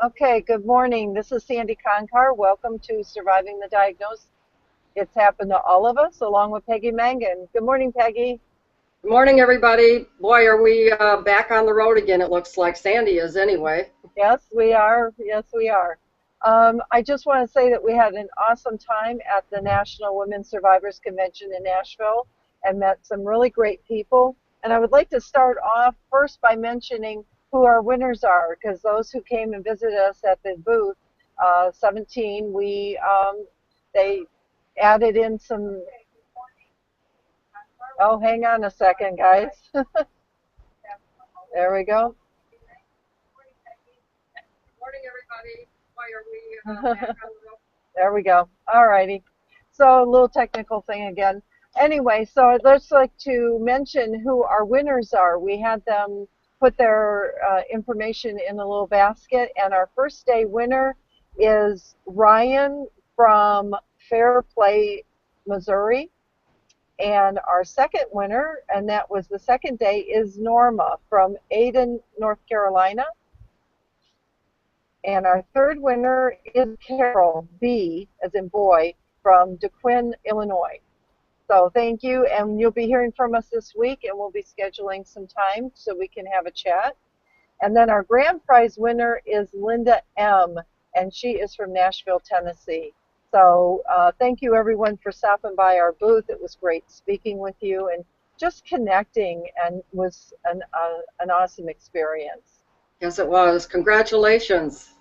Okay, good morning. This is Sandy Concar. Welcome to Surviving the Diagnosis. It's happened to all of us, along with Peggy Mangan. Good morning, Peggy. Good morning, everybody. Boy, are we back on the road again, it looks like. Sandy is anyway. Yes, we are. Yes, we are. I just want to say that we had an awesome time at the National Women Survivors Convention in Nashville and met some really great people. And I would like to start off first by mentioning who our winners are, because those who came and visited us at the booth 17, they added in some. Oh, hang on a second, guys. There we go. Good morning, everybody. Why are we back on the road? There we go. All righty. So a little technical thing again. Anyway, so I'd just like to mention who our winners are. We had them put their information in a little basket, and our first day winner is Ryan from Fairplay, Missouri. And our second winner, and that was the second day, is Norma from Aden, North Carolina. And our third winner is Carol B, as in boy, from DeQuin, Illinois. So thank you, and you'll be hearing from us this week, and we'll be scheduling some time so we can have a chat. And then our grand prize winner is Linda M, and she is from Nashville, Tennessee. So thank you, everyone, for stopping by our booth. It was great speaking with you and just connecting, and was an awesome experience. Yes, it was. Congratulations.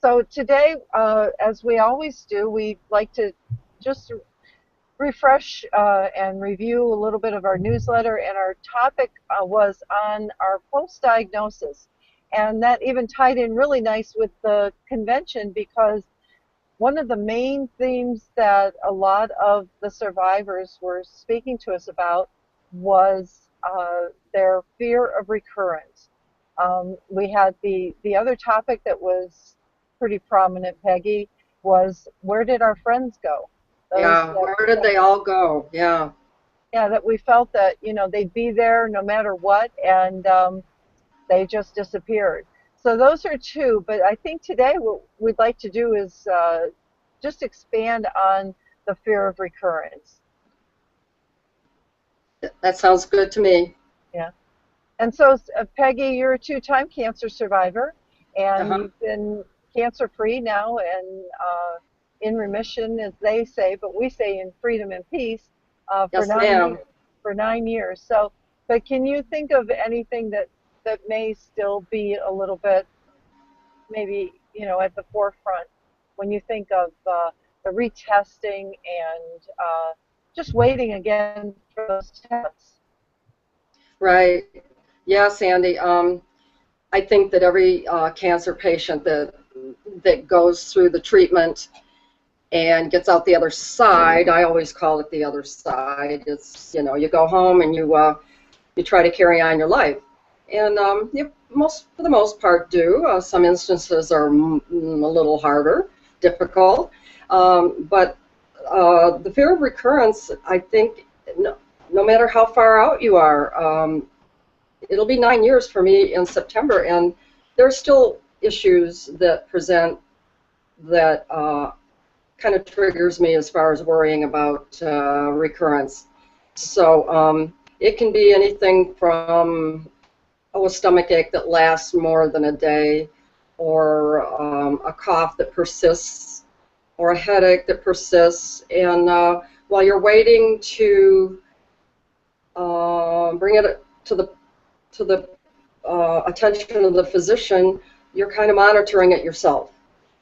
So today, as we always do, we like to just refresh and review a little bit of our newsletter, and our topic was on our post-diagnosis. And that even tied in really nice with the convention, because one of the main themes that a lot of the survivors were speaking to us about was their fear of recurrence. We had the other topic that was pretty prominent, Peggy, was where did our friends go? Yeah, where did they all go? Yeah. Yeah, that we felt that, they'd be there no matter what, and they just disappeared. So those are two, but I think today what we'd like to do is just expand on the fear of recurrence. That sounds good to me. Yeah. And so, Peggy, you're a two-time cancer survivor, and Uh-huh. you've been cancer-free now and in remission, as they say, but we say in freedom and peace for Yes, 9 years. ma'am. For 9 years. So, but can you think of anything that may still be a little bit, maybe, at the forefront when you think of the retesting and just waiting again for those tests? Right. Yeah, Sandy. I think that every cancer patient that goes through the treatment and gets out the other side, I always call it the other side. It's, you go home and you try to carry on your life, and you for the most part do. Some instances are a little harder, difficult, but the fear of recurrence, I think, no matter how far out you are, it'll be 9 years for me in September, and there's still issues that present that kind of triggers me as far as worrying about recurrence. So it can be anything from a stomach ache that lasts more than a day, or a cough that persists, or a headache that persists. And while you're waiting to bring it to the attention of the physician, you're kind of monitoring it yourself.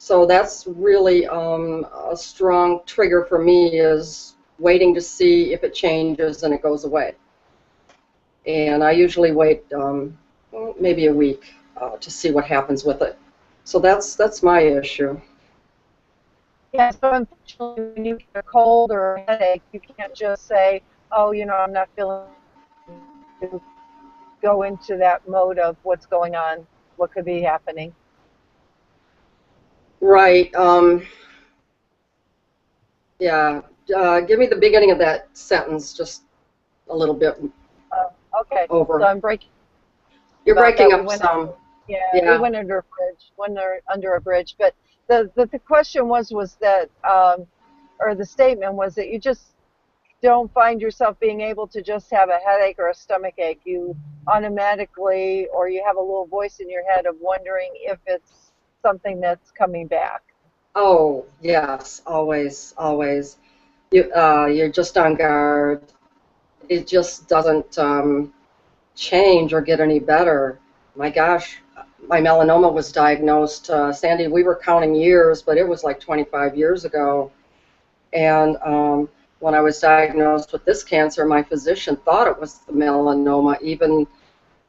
So that's really a strong trigger for me, is waiting to see if it changes and it goes away. And I usually wait maybe a week to see what happens with it. So that's my issue. Yeah, so unfortunately, when you get a cold or a headache, you can't just say, oh, I'm not feeling, to go into that mode of what's going on, what could be happening. Right. Yeah. Give me the beginning of that sentence just a little bit Okay, over. so I'm breaking. You're about breaking that. We up went some. yeah, we Yeah. went under a bridge. But the question was that or the statement was that you just don't find yourself being able to just have a headache or a stomach ache. You automatically, or you have a little voice in your head of wondering if it's something that's coming back. Oh, yes, always, always. You're just on guard. It just doesn't change or get any better. My gosh, my melanoma was diagnosed, Sandy, we were counting years, but it was like 25 years ago. And when I was diagnosed with this cancer, my physician thought it was the melanoma, even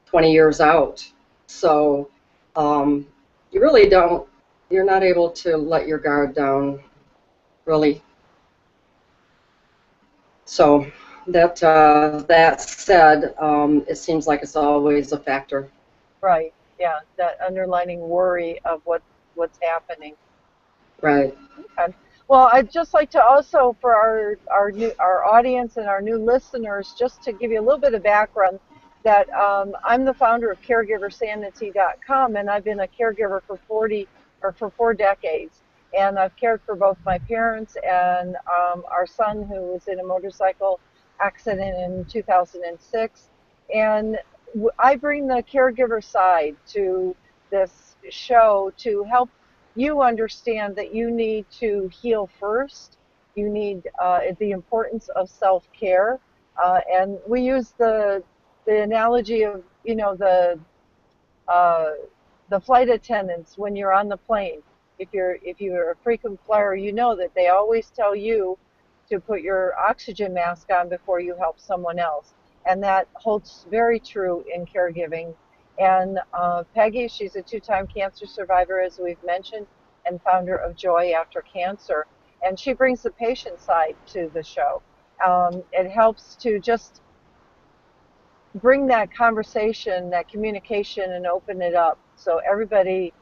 20 years out. So um, you really don't, you're not able to let your guard down, really. So that said, it seems like it's always a factor. Right. Yeah. That underlining worry of what's happening. Right. Okay. Well, I'd just like to also, for our audience and our new listeners, just to give you a little bit of background, that I'm the founder of CaregiverSanity.com, and I've been a caregiver for 4 decades, and I've cared for both my parents and our son, who was in a motorcycle accident in 2006, and I bring the caregiver side to this show to help you understand that you need to heal first. You need the importance of self-care, and we use the analogy of uh, the flight attendants when you're on the plane. If you're a frequent flyer, you know that they always tell you to put your oxygen mask on before you help someone else, and that holds very true in caregiving. And Peggy, she's a two-time cancer survivor, as we've mentioned, and founder of Joy After Cancer, and she brings the patient side to the show. It helps to just bring that conversation, that communication, and open it up so everybody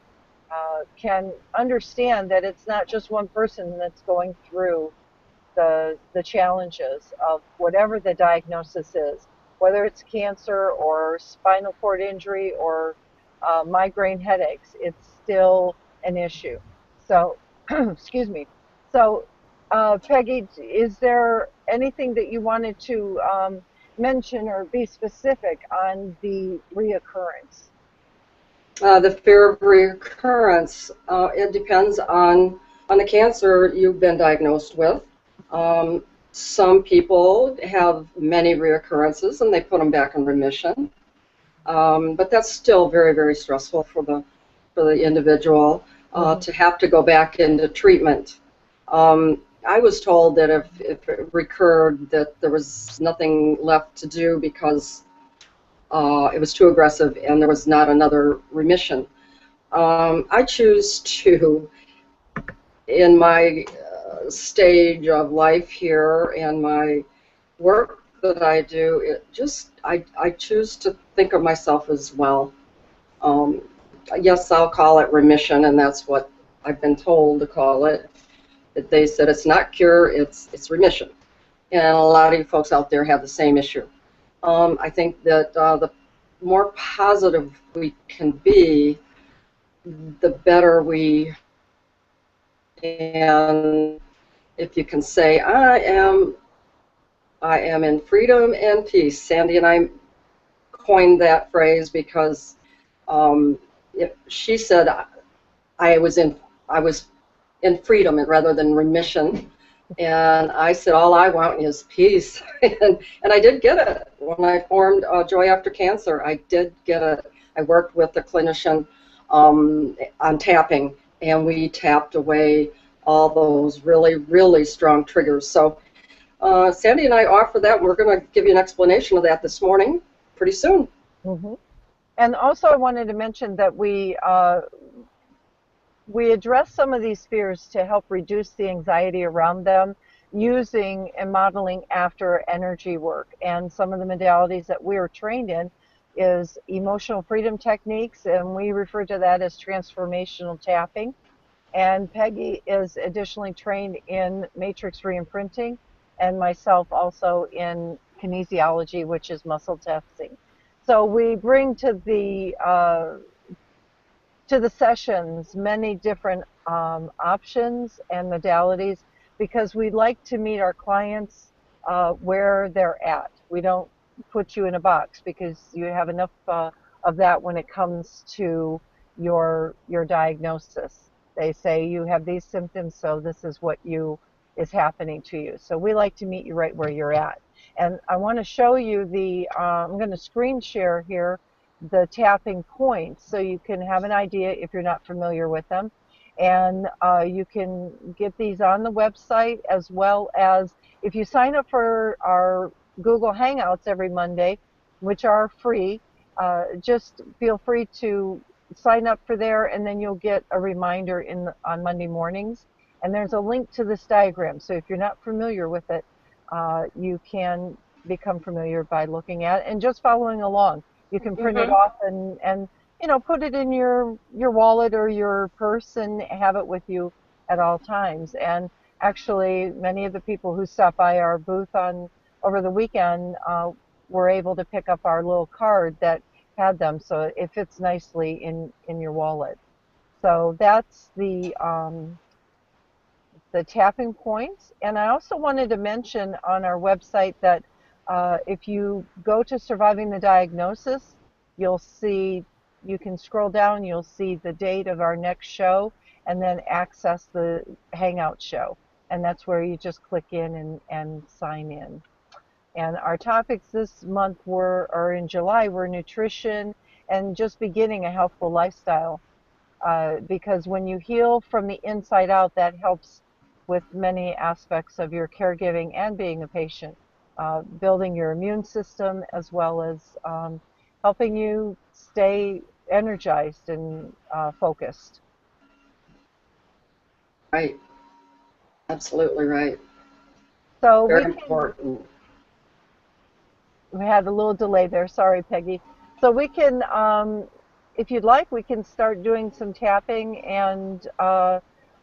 can understand that it's not just one person that's going through the challenges of whatever the diagnosis is, whether it's cancer or spinal cord injury or migraine headaches. It's still an issue. So, excuse me. So, Peggy, is there anything that you wanted to mention or be specific on the reoccurrence? The fear of recurrence, it depends on the cancer you've been diagnosed with. Um, some people have many reoccurrences and they put them back in remission, but that's still very, very stressful for the individual Hmm. to have to go back into treatment. I was told that if it recurred, that there was nothing left to do because it was too aggressive and there was not another remission. I choose to, in my stage of life here and my work that I do, I choose to think of myself as well. Um, yes, I'll call it remission, and that's what I've been told to call it. They said it's not cure, it's remission. And a lot of you folks out there have the same issue. I think that the more positive we can be, the better we, and if you can say, I am in freedom and peace. Sandy and I coined that phrase because she said I was in I was in freedom rather than remission. And I said, all I want is peace. And I did get it. When I formed Joy After Cancer, I did get it. I worked with a clinician on tapping, and we tapped away all those really, really strong triggers. So Sandy and I offer that. We're going to give you an explanation of that this morning, pretty soon. Hmm. And also, I wanted to mention that we address some of these fears to help reduce the anxiety around them using and modeling after energy work. And some of the modalities that we are trained in is emotional freedom techniques, and we refer to that as transformational tapping. And Peggy is additionally trained in matrix reimprinting, and myself also in kinesiology, which is muscle testing. So we bring to the sessions many different options and modalities because we like to meet our clients where they're at. We don't put you in a box because you have enough of that when it comes to your diagnosis. They say you have these symptoms, so this is what you is happening to you. So we like to meet you right where you're at. And I want to show you I'm going to screen share here the tapping points so you can have an idea if you're not familiar with them. And you can get these on the website, as well as if you sign up for our Google Hangouts every Monday, which are free, just feel free to sign up for there, and then you'll get a reminder on Monday mornings. And there's a link to this diagram. So if you're not familiar with it, you can become familiar by looking at it and just following along. You can print it Mm-hmm. off and put it in your wallet or your purse and have it with you at all times. And actually, many of the people who stop by our booth on over the weekend were able to pick up our little card that had them, so it fits nicely in your wallet. So that's the tapping points. And I also wanted to mention on our website that if you go to Surviving the Diagnosis, you'll see, you can scroll down, you'll see the date of our next show, and then access the Hangout show. And that's where you just click in and sign in. And our topics this month or in July were nutrition and just beginning a healthful lifestyle, because when you heal from the inside out, that helps with many aspects of your caregiving and being a patient, building your immune system, as well as helping you stay energized and focused. Right. Absolutely right. So Very important. we had a little delay there. Sorry, Peggy. So we can, if you'd like, we can start doing some tapping and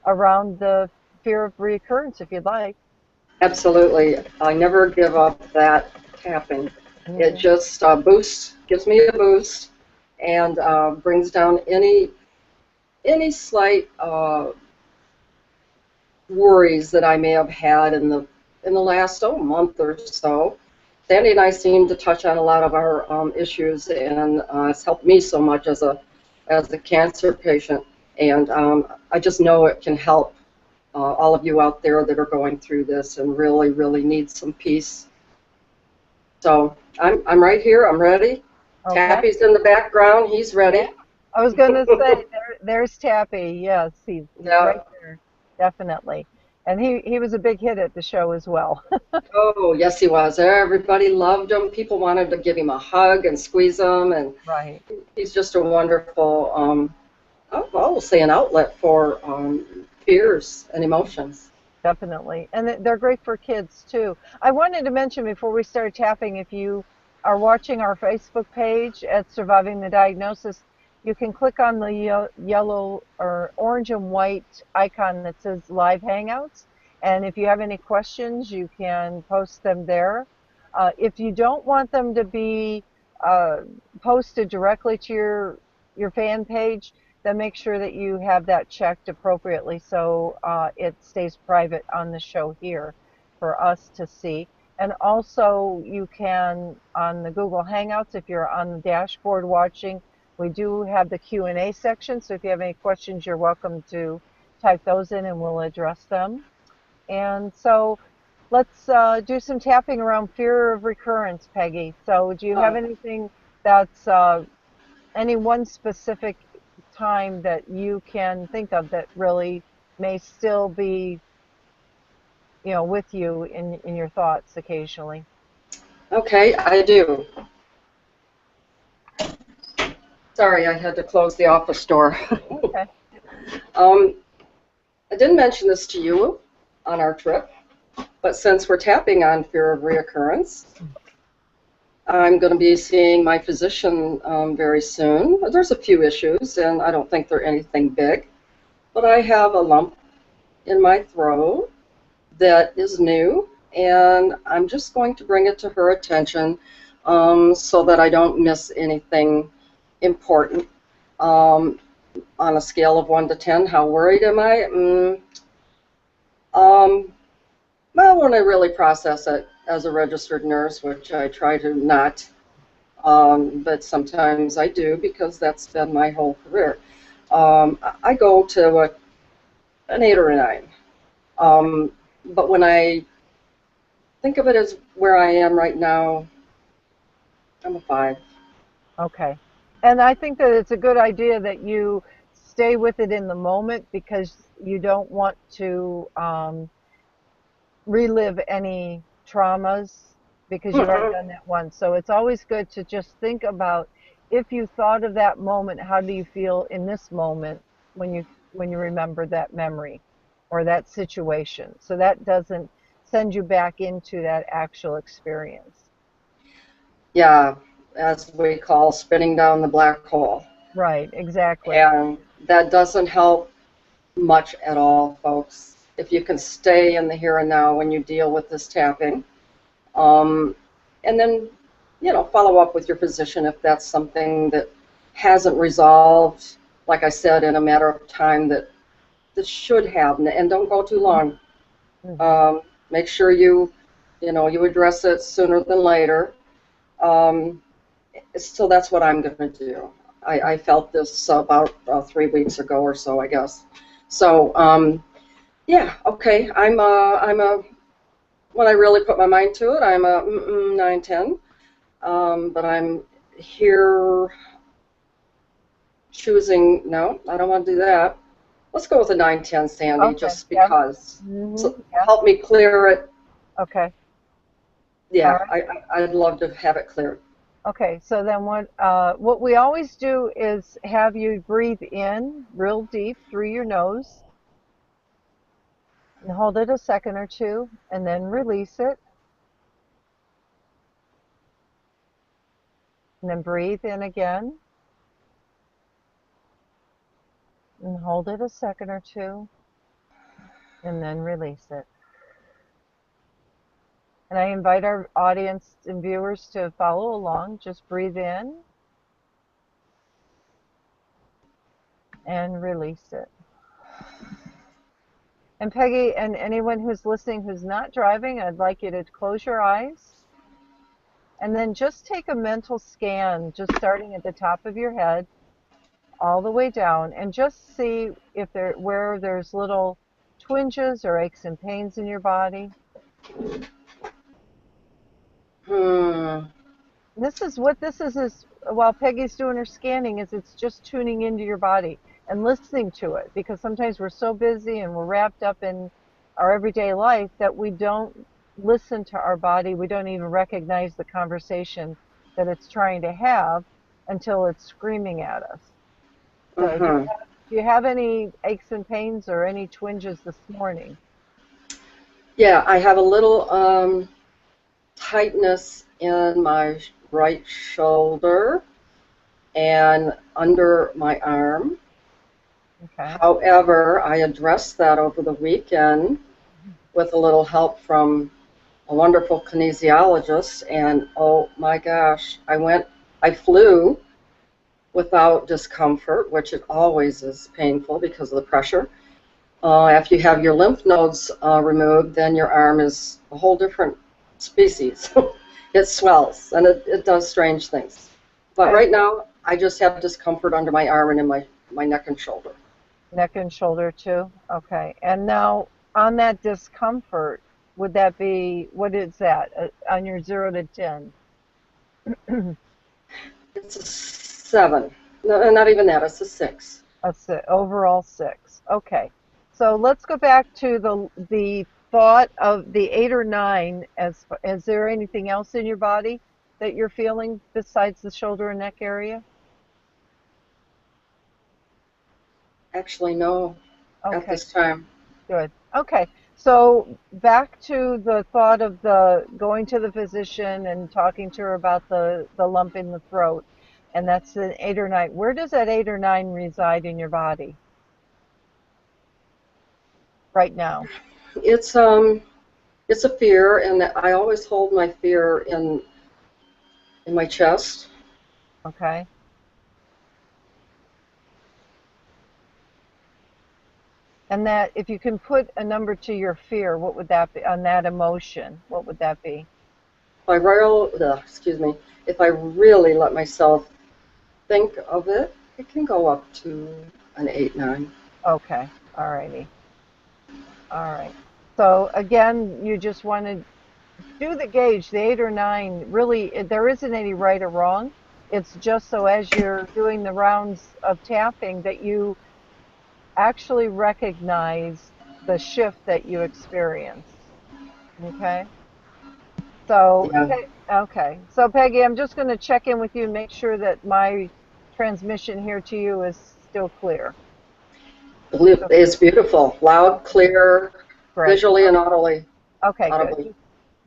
around the fear of reoccurrence, if you'd like. Absolutely. I never give up that tapping. It Hmm. just boosts, gives me a boost, and brings down any slight worries that I may have had in the last month or so. Sandy and I seem to touch on a lot of our issues, and it's helped me so much as a cancer patient. And I just know it can help all of you out there that are going through this and really, really need some peace. So I'm right here. I'm ready. Okay. Tappy's in the background. He's Yeah. ready. I was going to say there's Tappy. Yes, he's Yeah. right there, definitely. And he was a big hit at the show as well. Oh, yes, he was. Everybody loved him. People wanted to give him a hug and squeeze him, and Right. he's just a wonderful, I will say, an outlet for fears and emotions. Definitely. And they're great for kids too. I wanted to mention before we start tapping, if you are watching our Facebook page at Surviving the Diagnosis, you can click on the yellow or orange and white icon that says Live Hangouts. And if you have any questions, you can post them there. If you don't want them to be uh, posted directly to your fan page, then make sure that you have that checked appropriately so it stays private on the show here for us to see. And also you can, on the Google Hangouts, if you're on the dashboard watching, we do have the Q&A section. So if you have any questions, you're welcome to type those in and we'll address them. And so let's do some tapping around fear of recurrence, Peggy. So do you have Uh, anything that's any one specific time that you can think of that really may still be, with you in your thoughts occasionally? okay, I do. Sorry, I had to close the office door. Okay. um, I didn't mention this to you on our trip, but since we're tapping on fear of reoccurrence, I'm going to be seeing my physician very soon. There's a few issues, and I don't think they're anything big, but I have a lump in my throat that is new, and I'm just going to bring it to her attention. so that I don't miss anything important. Um, on a scale of 1 to 10, how worried am I? Um, well, when I really process it as a registered nurse, which I try to not, but sometimes I do because that's been my whole career. I go to an 8 or a 9. Um, but when I think of it as where I am right now, I'm a 5. Okay. And I think that it's a good idea that you stay with it in the moment because you don't want to relive any traumas because you've already Mm-mm. done that once. So it's always good to just think about if you thought of that moment, how do you feel in this moment when you remember that memory or that situation? So that doesn't send you back into that actual experience. Yeah, as we call spinning down the black hole. Right, exactly. And that doesn't help much at all, folks. If you can stay in the here and now when you deal with this tapping, um, and then, follow up with your physician if that's something that hasn't resolved, like I said, in a matter of time that should have, and don't go too long. Hmm. Make sure you address it sooner than later. Um, so that's what I'm going to do. I felt this about 3 weeks ago or so, I guess. So yeah, okay. I'm a when I really put my mind to it, I'm a 9, 10. But I'm here choosing. No, I don't want to do that. Let's go with a 9, 10, Sandy, Okay. just Yeah. because. Hmm. So Yeah. help me clear it. Okay. All Yeah, right. I'd love to have it cleared. Okay. So then what we always do is have you breathe in real deep through your nose and hold it a second or two and then release it and then breathe in again and hold it a second or two and then release it. And I invite our audience and viewers to follow along. Just breathe in and release it. And Peggy and anyone who's listening who's not driving, I'd like you to close your eyes and then just take a mental scan, just starting at the top of your head all the way down, and just see if where there's little twinges or aches and pains in your body. Hmm. This is what this is while Peggy's doing her scanning is it's just tuning into your body and listening to it because sometimes we're so busy and we're wrapped up in our everyday life that we don't listen to our body. We don't even recognize the conversation that it's trying to have until it's screaming at us. So Mm-hmm. do you have any aches and pains or any twinges this morning? Yeah, I have a little tightness in my right shoulder and under my arm. Okay. However, I addressed that over the weekend with a little help from a wonderful kinesiologist, and oh my gosh, I flew without discomfort, which it always is painful because of the pressure. After you have your lymph nodes removed, then your arm is a whole different species. It swells and it does strange things. But Okay. right now, I just have discomfort under my arm and in my neck and shoulder. Neck and shoulder too? Okay. And now on that discomfort, would that be, what is that on your 0 to 10? It's a 7. No, not even that. It's a 6. Overall 6. Okay. So let's go back to the thought of the 8 or 9. Is there anything else in your body that you're feeling besides the shoulder and neck area? Actually, no, at Okay. this time. Good. Okay. So back to the thought of the going to the physician and talking to her about the lump in the throat, and that's an 8 or 9. Where does that 8 or 9 reside in your body right now? It's um, it's a fear, and I always hold my fear in in my chest. Okay. And that, if you can put a number to your fear, what would that be on that emotion? What would that be? Excuse me, if I really let myself think of it, it can go up to an 8, 9. Okay. All righty. All right. So again, you just want to do the gauge, the 8 or 9. Really, there isn't any right or wrong. It's just so as you're doing the rounds of tapping that you actually recognize the shift that you experience. Okay. So, Yeah, okay. So, Peggy, I'm just going to check in with you and make sure that my transmission here to you is still clear. So, it's beautiful, loud, okay, clear, great. visually and audibly. Okay, good. Audibly.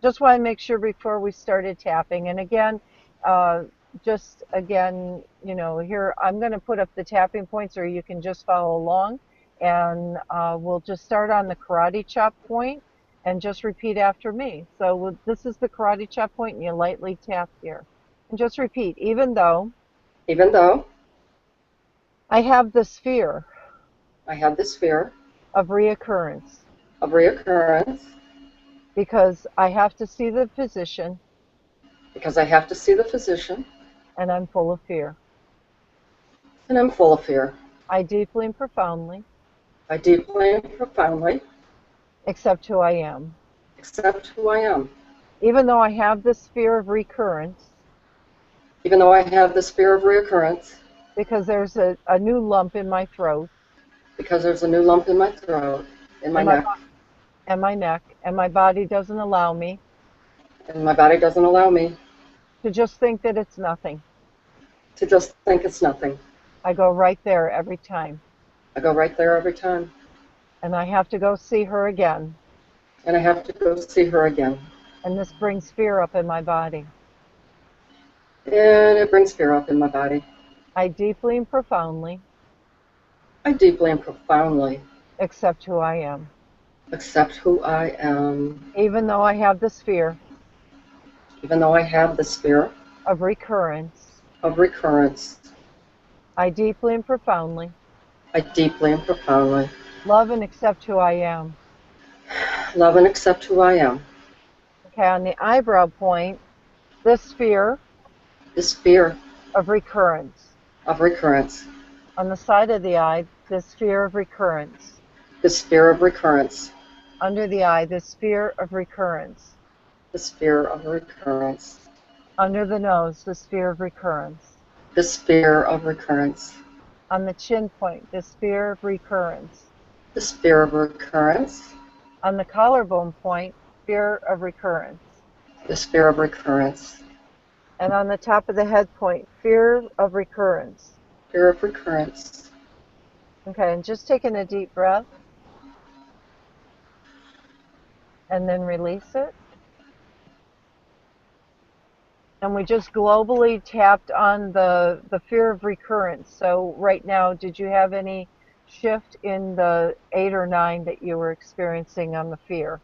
Just want to make sure before we started tapping. And again, uh, just again, here I'm going to put up the tapping points, or you can just follow along. And we'll just start on the karate chop point and just repeat after me. So this is the karate chop point, and you lightly tap here. And just repeat, even though Even though I have this fear I have this fear of reoccurrence of reoccurrence, because I have to see the physician because I have to see the physician, and I'm full of fear. and I'm full of fear. I deeply and profoundly I deeply and profoundly accept who I am. accept who I am. Even though I have this fear of recurrence, Even though I have this fear of reoccurrence, because there's a new lump in my throat because there's a new lump in my throat, in my and my neck, and my neck, and my body doesn't allow me and my body doesn't allow me to just think that it's nothing. to just think it's nothing. I go right there every time. I go right there every time, And I have to go see her again. and I have to go see her again. And this brings fear up in my body. And it brings fear up in my body. I deeply and profoundly I deeply and profoundly accept who I am. accept who I am, Even though I have this fear even though I have this fear of recurrence, of recurrence. I deeply and profoundly I deeply and profoundly love and accept who I am. love and accept who I am. Okay, on the eyebrow point, this fear This fear of recurrence. of recurrence, On the side of the eye, this fear of recurrence. this fear of recurrence, Under the eye, this fear of recurrence. this fear of recurrence, Under the nose, this fear of recurrence. this fear of recurrence, On the chin point, this fear of recurrence. this fear of recurrence, On the collarbone point, fear of recurrence. this fear of recurrence, And on the top of the head point, fear of recurrence. fear of recurrence. Okay, and just taking a deep breath and then release it. And we just globally tapped on the fear of recurrence. So right now, did you have any shift in the 8 or 9 that you were experiencing on the fear?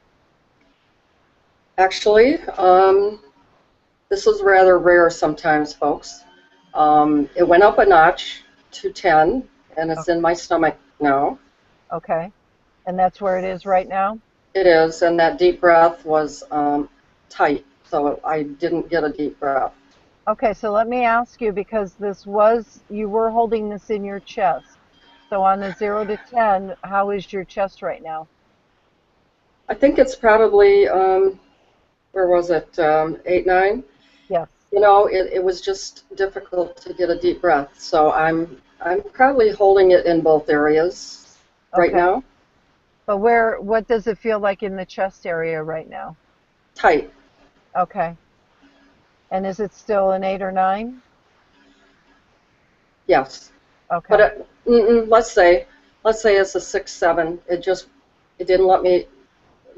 Actually, this is rather rare sometimes, folks. It went up a notch to 10, and it's in my stomach now. Okay. And that's where it is right now? It is, and that deep breath was tight, so I didn't get a deep breath. Okay, so let me ask you, because you were holding this in your chest. So on a 0 to 10, how is your chest right now? I think it's probably, where was it, 8, 9? Yes. You know, it was just difficult to get a deep breath, so I'm probably holding it in both areas right Okay. now. But what does it feel like in the chest area right now? Tight, Okay. And is it still an 8 or 9? yes. But Okay. let's say it's a 6, 7. It didn't let me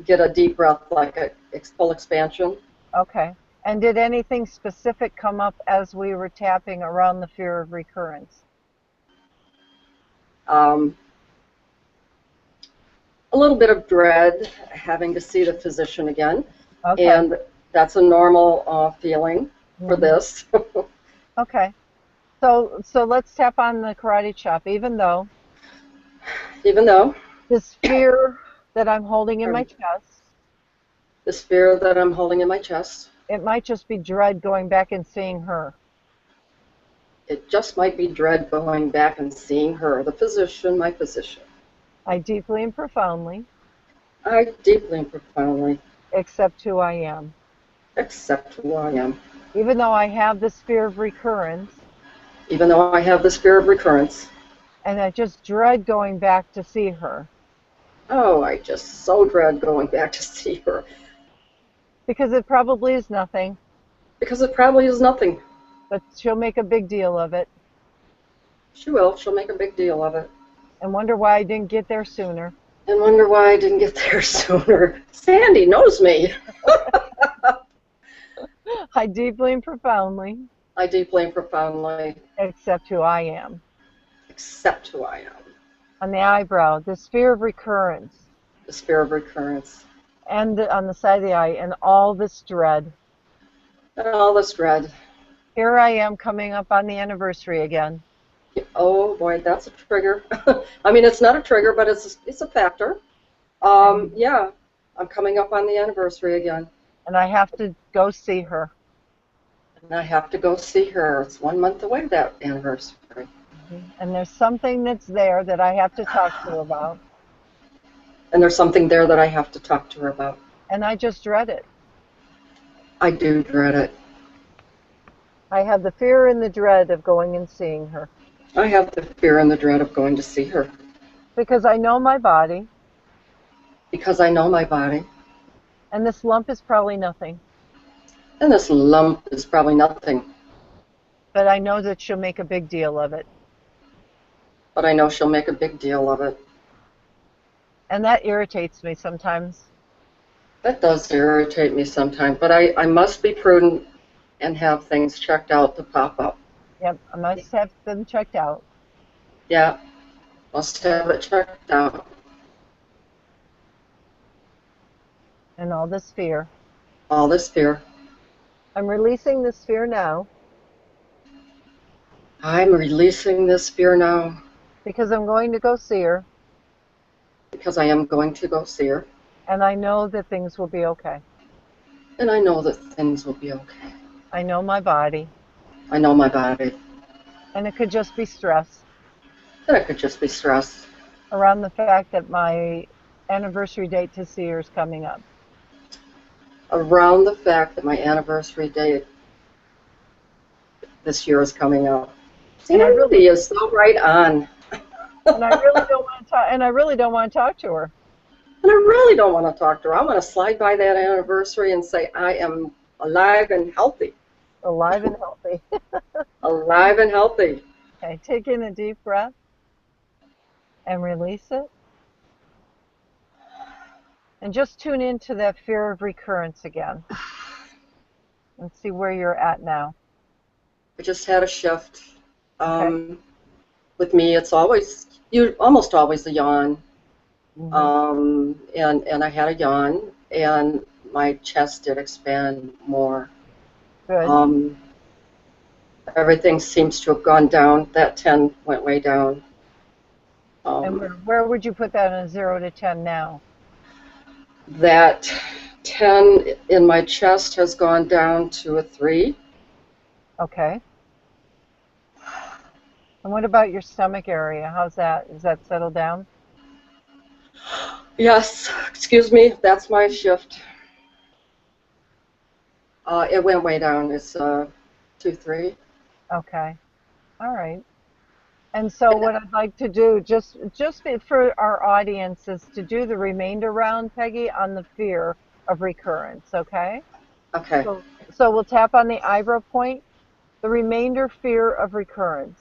get a deep breath like a full expansion. Okay. And did anything specific come up as we were tapping around the fear of recurrence? Um, a little bit of dread, having to see the physician again, Okay. and that's a normal feeling. for Hmm. this. Okay. So let's tap on the karate chop, even though Even though this fear that I'm holding in my um, chest, the fear that I'm holding in my chest, it might just be dread going back and seeing her. it just might be dread going back and seeing her, the physician, my physician. I deeply and profoundly I deeply and profoundly accept who I am. accept who I am. Even though I have this fear of recurrence, Even though I have this fear of recurrence, and I just dread going back to see her oh, I just so dread going back to see her because it probably is nothing, because it probably is nothing. but she'll make a big deal of it She will. She'll make a big deal of it and wonder why I didn't get there sooner. and wonder why I didn't get there sooner. Sandy knows me. I deeply and profoundly I deeply and profoundly accept who I am. accept who I am. On the eyebrow, this fear of recurrence, This fear of recurrence and on the side of the eye, and all this dread. and all this dread. Here I am coming up on the anniversary again, Oh boy, that's a trigger. I mean, it's not a trigger, but it's a factor. and Yeah, I'm coming up on the anniversary again, I have to go see her. and I have to go see her. It's 1 month away, that anniversary. And there's something that's there that I have to talk to her about, And there's something there that I have to talk to her about. and I just dread it. I do dread it. I have the fear and the dread of going and seeing her I have the fear and the dread of going to see her because I know my body, because I know my body, and this lump is probably nothing, and this lump is probably nothing, but I know that she'll make a big deal of it. but I know she'll make a big deal of it. And that irritates me sometimes. That does irritate me sometimes, but I must be prudent and have things checked out to pop up. Yep, I must have them checked out. Yeah, must have it checked out. And all this fear. All this fear. I'm releasing this fear now I'm releasing this fear now because I'm going to go see her, because I am going to go see her, and I know that things will be okay. and I know that things will be okay. I know my body, I know my body, and it could just be stress and it could just be stress around the fact that my anniversary date to see her is coming up. around the fact that my anniversary date this year is coming up. And I really Sandy is so right on. and I really don't want to talk and I really don't want to talk to her. And I really don't want to talk to her. I want to slide by that anniversary and say, I am alive and healthy. Alive and healthy. Alive and healthy. Okay, take in a deep breath and release it. And just tune into that fear of recurrence again and see where you're at now. I just had a shift. Okay. With me, it's almost always a yawn. Hmm. And I had a yawn, and my chest did expand more. Good. Um, Everything seems to have gone down. That 10 went way down. And Um, where would you put that on a 0 to 10 now? that 10 in my chest has gone down to a 3. Okay. And what about your stomach area? How's that? Is that settled down? Yes, excuse me, that's my shift. It went way down. It's 2, 3. Okay. All right. And so what I'd like to do, for our audience, is to do the remainder round, Peggy, on the fear of recurrence, okay? Okay. So we'll tap on the eyebrow point, the remainder fear of recurrence,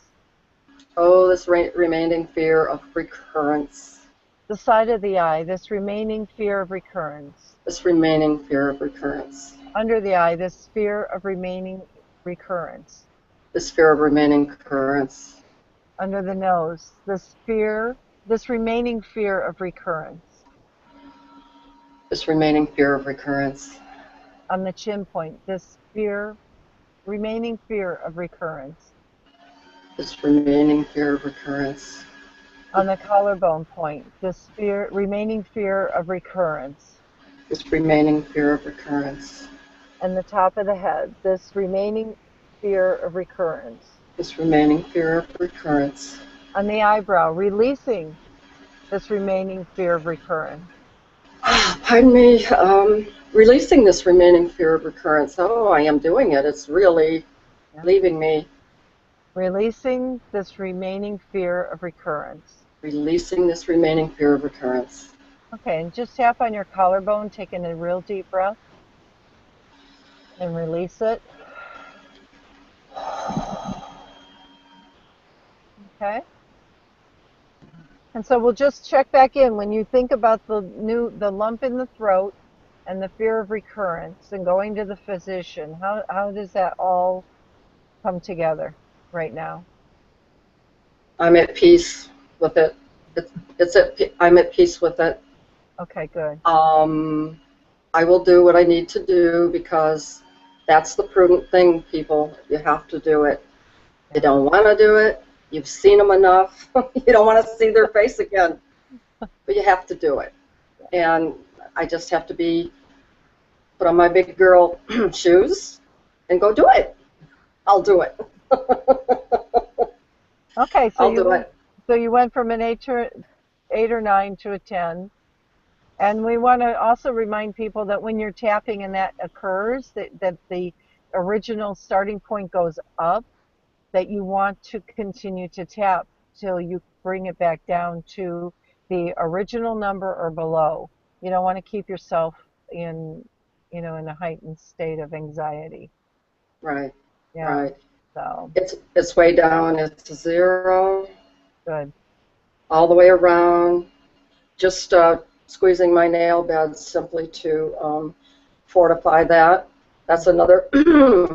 Oh, this remaining fear of recurrence. the side of the eye, this remaining fear of recurrence, This remaining fear of recurrence. under the eye, this fear of remaining recurrence, This fear of remaining recurrence. under the nose, this remaining fear of recurrence, This remaining fear of recurrence. on the chin point, this fear remaining fear of recurrence. This remaining fear of recurrence. On the collarbone point, this remaining fear of recurrence. This remaining fear of recurrence. And the top of the head, this remaining fear of recurrence. This remaining fear of recurrence. On the eyebrow, releasing this remaining fear of recurrence. Pardon me, releasing this remaining fear of recurrence. Oh, I am doing it. It's really Yeah. leaving me. Releasing this remaining fear of recurrence. Releasing this remaining fear of recurrence. Okay, and just tap on your collarbone, taking a real deep breath, and release it. Okay. And so we'll just check back in when you think about the lump in the throat and the fear of recurrence and going to the physician. How does that all come together right now? I'm at peace with it. I'm at peace with it. Okay, good. I will do what I need to do because that's the prudent thing, people. You have to do it. You don't want to do it. You've seen them enough. You don't want to see their face again. But you have to do it. And I just have to put on my big girl shoes and go do it. I'll do it. Okay, so I'll do it. you went from an 8 or 9 to a 10. And we want to also remind people that when you're tapping and that occurs, that the original starting point goes up, that you want to continue to tap till you bring it back down to the original number or below. You don't want to keep yourself in a heightened state of anxiety. Right. Yeah. Right. So It's way down. It's 0 good. all the way around. Just squeezing my nail bed simply to fortify that. That's another,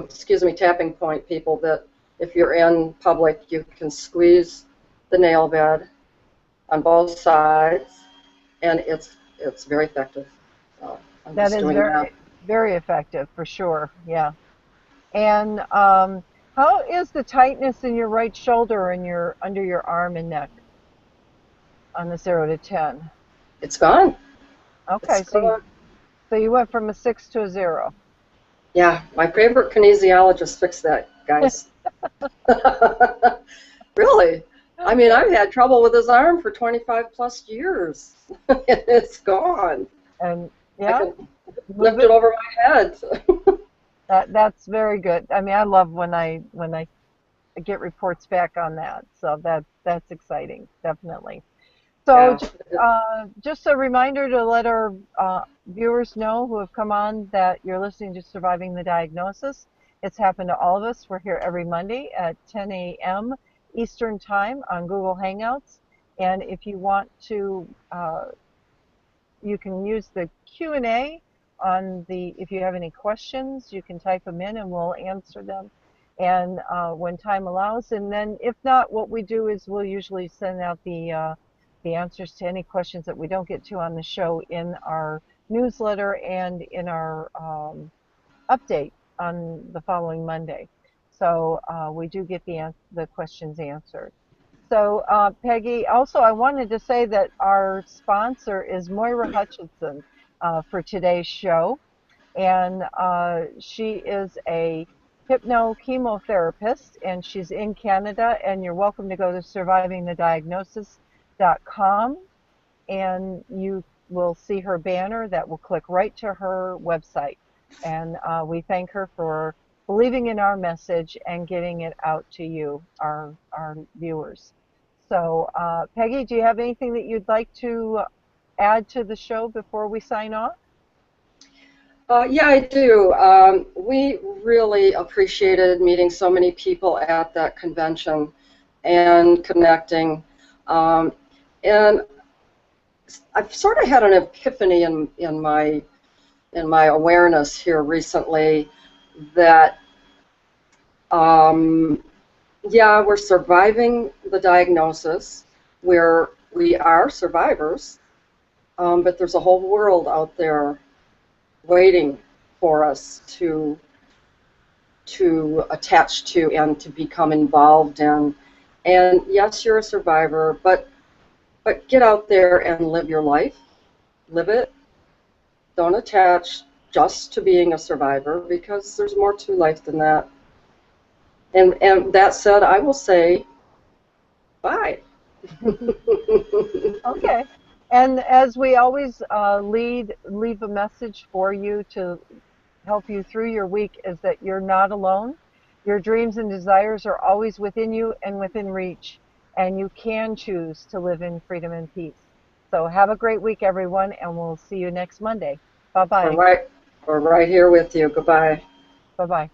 excuse me, tapping point, people, that if you're in public, you can squeeze the nail bed on both sides, and it's very effective. So I'm That just is doing that. very effective for sure. Yeah. And how is the tightness in your right shoulder and your under your arm and neck on the 0 to 10? It's gone. It's Okay, gone. so you went from a 6 to a 0. Yeah, my favorite kinesiologist fixed that, guys. Really? I mean, I've had trouble with his arm for 25 plus years. It's gone. And I yeah, can move lift it it. over my head. That's very good. I mean, I love when I get reports back on that. So that's exciting, definitely. So Yeah. just a reminder to let our viewers know who have come on that you're listening to Surviving the Diagnosis. It's happened to all of us. We're here every Monday at 10 a.m. Eastern Time on Google Hangouts. And if you want to, you can use the Q&A if you have any questions, you can type them in and we'll answer them. And when time allows, and then if not, what we do is we'll usually send out the answers to any questions that we don't get to on the show in our newsletter and in our update on the following Monday. So we do get the questions answered. So Peggy, also I wanted to say that our sponsor is Moira Hutchinson for today's show. And she is a hypnochemotherapist, and she's in Canada. And you're welcome to go to survivingthediagnosis.com, and you will see her banner that will click right to her website. And we thank her for believing in our message and getting it out to you, our viewers. So, Peggy, do you have anything that you'd like to add to the show before we sign off? Yeah, I do. We really appreciated meeting so many people at that convention and connecting. And I've sort of had an epiphany in my awareness here recently that yeah, we're surviving the diagnosis. We are survivors, but there's a whole world out there waiting for us to to attach to and to become involved in. And yes, you're a survivor, but get out there and live your life. Live it. Don't attach just to being a survivor, because there's more to life than that. And that said, I will say bye. Okay. And as we always leave a message for you to help you through your week is that you're not alone. Your dreams and desires are always within you and within reach, and you can choose to live in freedom and peace. So have a great week, everyone, and we'll see you next Monday. Bye We're bye. right, we're right here with you. Goodbye. Bye bye.